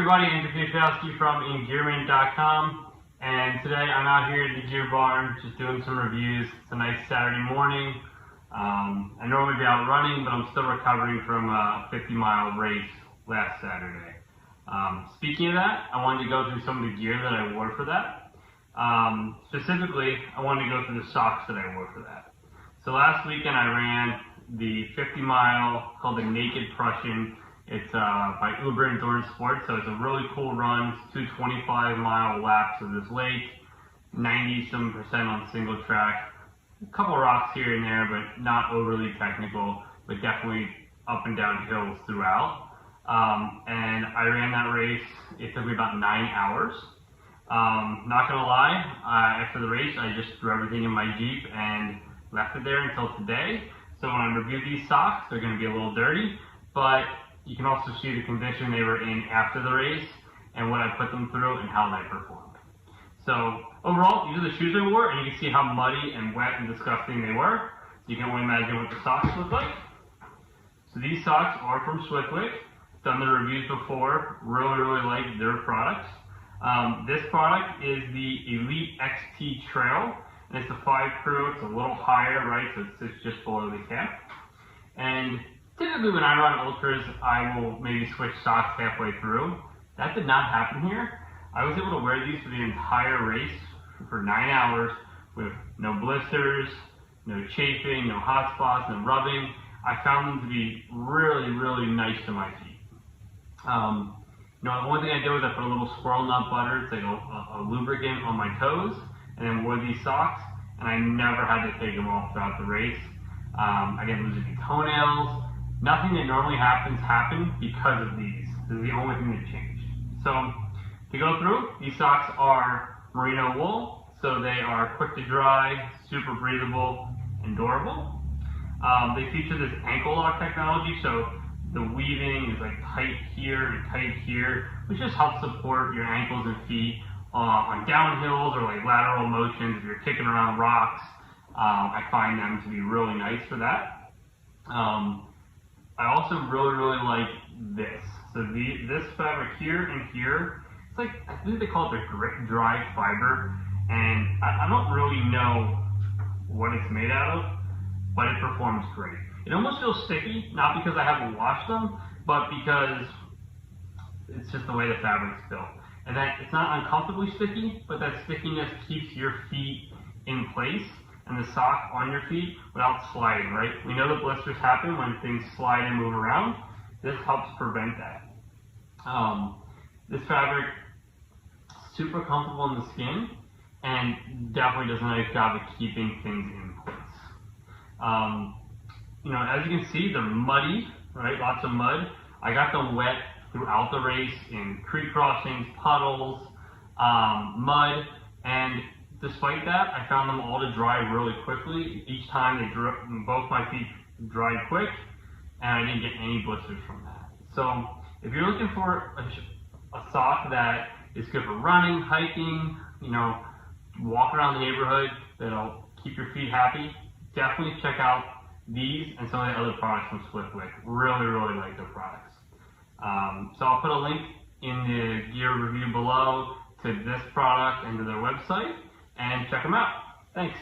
everybody, Andrew Piotrowski from Engearment.com, and today I'm out here at the gear barn just doing some reviews. It's a nice Saturday morning. I normally be out running, but I'm still recovering from a 50-mile race last Saturday. Speaking of that, I wanted to go through some of the gear that I wore for that. Specifically, I wanted to go through the socks that I wore for that. So last weekend I ran the 50-mile called the Naked Prussian. It's by Uber Endurance Sports, so it's a really cool run. It's 2 25-mile laps of this lake, 90-some% on single track. A couple rocks here and there, but not overly technical, but definitely up and down hills throughout. And I ran that race. It took me about 9 hours. Not gonna lie, after the race, I just threw everything in my Jeep and left it there until today. So when I review these socks, they're gonna be a little dirty, but you can also see the condition they were in after the race and what I put them through and how they performed. So overall, these are the shoes I wore, and you can see how muddy and wet and disgusting they were. So you can only imagine what the socks look like. So these socks are from Swiftwick. Done the reviews before. Really like their products. This product is the Elite XT Trail, and it's a 5 crew. It's a little higher, right? So it sits just below the cap. And typically when I run ultras, I will maybe switch socks halfway through. That did not happen here. I was able to wear these for the entire race for 9 hours with no blisters, no chafing, no hot spots, no rubbing. I found them to be really nice to my feet. The one thing I did was I put a little squirrel nut butter, it's like a lubricant on my toes, and then wore these socks, and I never had to take them off throughout the race. I didn't lose any toenails. Nothing that normally happens happened because of these. This is the only thing that changed. So to go through, these socks are merino wool, so they are quick to dry, super breathable, and durable. They feature this ankle lock technology, so the weaving is like tight here and tight here, which just helps support your ankles and feet on downhills or like lateral motions. If you're kicking around rocks, I find them to be really nice for that. I also really like this. So this fabric here and here, it's like, I think they call it the grit dry fiber, and I don't really know what it's made out of, but it performs great. It almost feels sticky, not because I haven't washed them, but because it's just the way the fabric's built. And that it's not uncomfortably sticky, but that stickiness keeps your feet in place and the sock on your feet without sliding, right? We know that blisters happen when things slide and move around. This helps prevent that. This fabric, super comfortable in the skin and definitely does a nice job of keeping things in place. As you can see, they're muddy, right? Lots of mud. I got them wet throughout the race in creek crossings, puddles, mud, and despite that, I found them all to dry really quickly. Each time both my feet dried quick, and I didn't get any blisters from that. So if you're looking for a sock that is good for running, hiking, walk around the neighborhood, that'll keep your feet happy, definitely check out these and some of the other products from Swiftwick. Really like their products. So I'll put a link in the gear review below to this product and to their website, and check them out. Thanks.